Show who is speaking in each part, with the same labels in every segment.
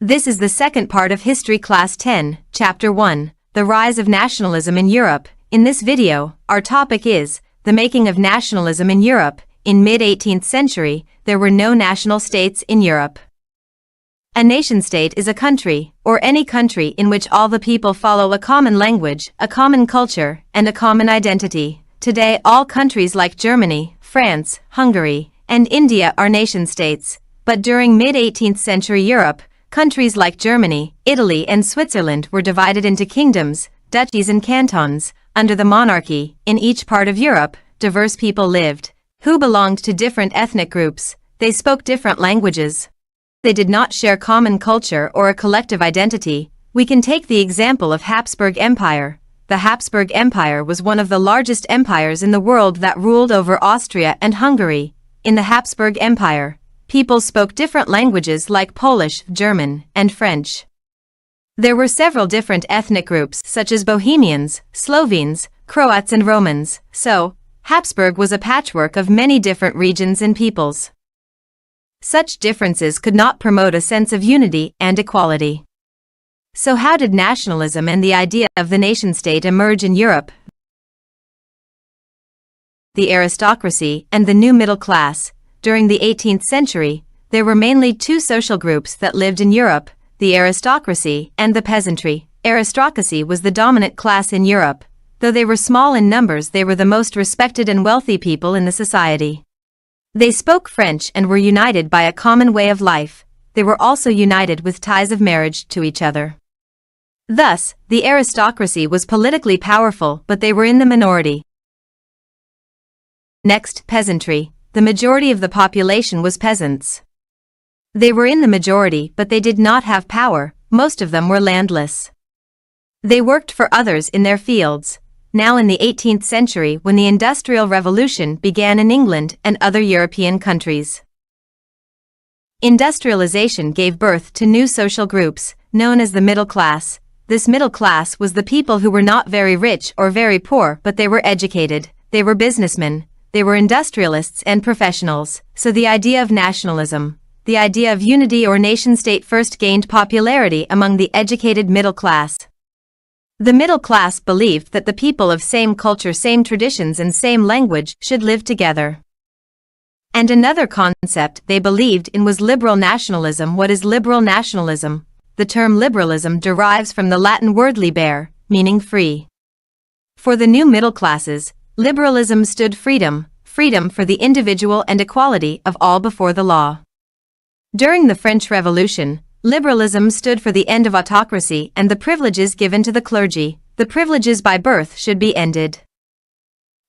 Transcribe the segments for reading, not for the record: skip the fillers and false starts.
Speaker 1: This is the second part of History Class 10, Chapter 1, The Rise of Nationalism in Europe. In this video, our topic is the making of nationalism in Europe. In mid-18th century, there were no national states in Europe. A nation-state is a country, or any country in which all the people follow a common language, a common culture, and a common identity. Today, all countries like Germany, France, Hungary, and India are nation-states. But during mid-18th century Europe, countries like Germany, Italy, and Switzerland were divided into kingdoms, duchies, and cantons. Under the monarchy, in each part of Europe, diverse people lived, who belonged to different ethnic groups. They spoke different languages. They did not share common culture or a collective identity. We can take the example of Habsburg Empire. The Habsburg Empire was one of the largest empires in the world that ruled over Austria and Hungary. In the Habsburg Empire, people spoke different languages like Polish, German, and French. There were several different ethnic groups such as Bohemians, Slovenes, Croats, and Romans. So, Habsburg was a patchwork of many different regions and peoples. Such differences could not promote a sense of unity and equality. So how did nationalism and the idea of the nation-state emerge in Europe? The aristocracy and the new middle class. During the 18th century, there were mainly two social groups that lived in Europe, the aristocracy and the peasantry. Aristocracy was the dominant class in Europe. Though they were small in numbers, they were the most respected and wealthy people in the society. They spoke French and were united by a common way of life. They were also united with ties of marriage to each other. Thus, the aristocracy was politically powerful, but they were in the minority. Next, peasantry. The majority of the population was peasants. They were in the majority, but they did not have power. Most of them were landless. They worked for others in their fields. Now in the 18th century, when the Industrial Revolution began in England and other European countries, industrialization gave birth to new social groups, known as the middle class. This middle class was the people who were not very rich or very poor, but they were educated, they were businessmen, they were industrialists and professionals. So the idea of nationalism, the idea of unity or nation-state, first gained popularity among the educated middle class. The middle class believed that the people of same culture, same traditions, and same language should live together. And another concept they believed in was liberal nationalism. What is liberal nationalism? The term liberalism derives from the Latin word libere, meaning free. For the new middle classes, liberalism stood freedom, freedom for the individual and equality of all before the law. During the French Revolution, liberalism stood for the end of autocracy and the privileges given to the clergy. The privileges by birth should be ended.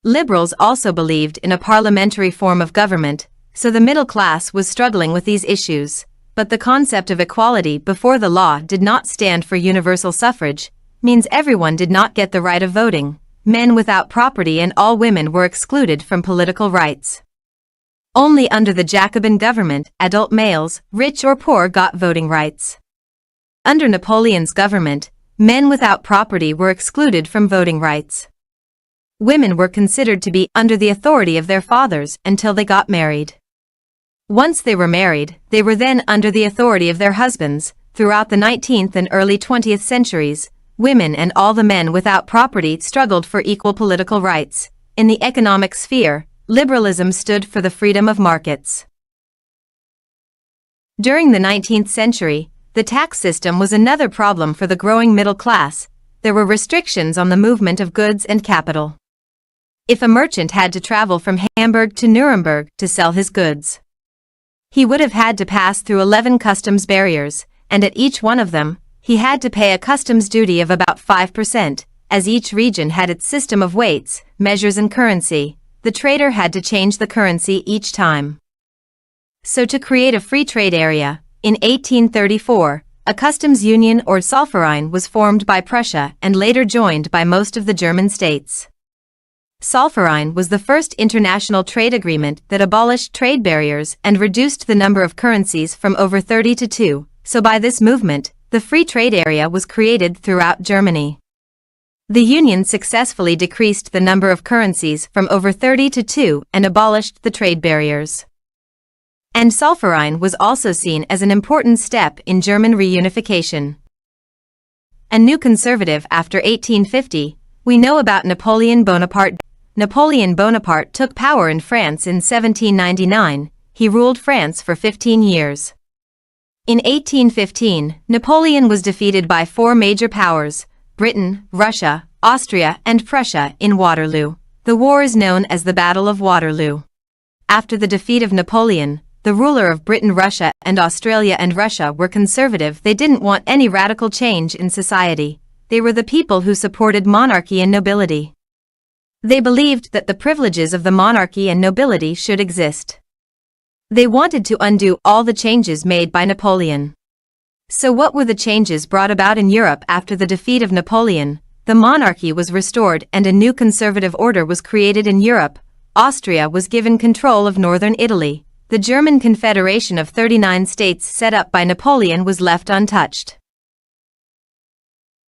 Speaker 1: Liberals also believed in a parliamentary form of government, so the middle class was struggling with these issues. But the concept of equality before the law did not stand for universal suffrage, means everyone did not get the right of voting. Men without property and all women were excluded from political rights. Only under the Jacobin government, adult males, rich or poor, got voting rights. Under Napoleon's government, men without property were excluded from voting rights. Women were considered to be under the authority of their fathers until they got married. Once they were married, they were then under the authority of their husbands. Throughout the 19th and early 20th centuries, women and all the men without property struggled for equal political rights. In the economic sphere, liberalism stood for the freedom of markets. During the 19th century, the tax system was another problem for the growing middle class. There were restrictions on the movement of goods and capital. If a merchant had to travel from Hamburg to Nuremberg to sell his goods, he would have had to pass through 11 customs barriers, and at each one of them, he had to pay a customs duty of about 5%, as each region had its system of weights, measures, and currency. The trader had to change the currency each time. So to create a free trade area, in 1834, a customs union or Zollverein was formed by Prussia and later joined by most of the German states. Zollverein was the first international trade agreement that abolished trade barriers and reduced the number of currencies from over 30 to 2. So by this movement, the free trade area was created throughout Germany. The Union successfully decreased the number of currencies from over 30 to 2 and abolished the trade barriers. And Zollverein was also seen as an important step in German reunification. A new conservative after 1850, we know about Napoleon Bonaparte. Napoleon Bonaparte took power in France in 1799. He ruled France for 15 years. In 1815, Napoleon was defeated by four major powers, Britain, Russia, Austria, and Prussia, in Waterloo. The war is known as the Battle of Waterloo. After the defeat of Napoleon, the ruler of Britain, Russia, and Australia and Russia were conservative. They didn't want any radical change in society. They were the people who supported monarchy and nobility. They believed that the privileges of the monarchy and nobility should exist. They wanted to undo all the changes made by Napoleon. So what were the changes brought about in Europe after the defeat of Napoleon? The monarchy was restored and a new conservative order was created in Europe. Austria was given control of northern Italy. The German Confederation of 39 states set up by Napoleon was left untouched.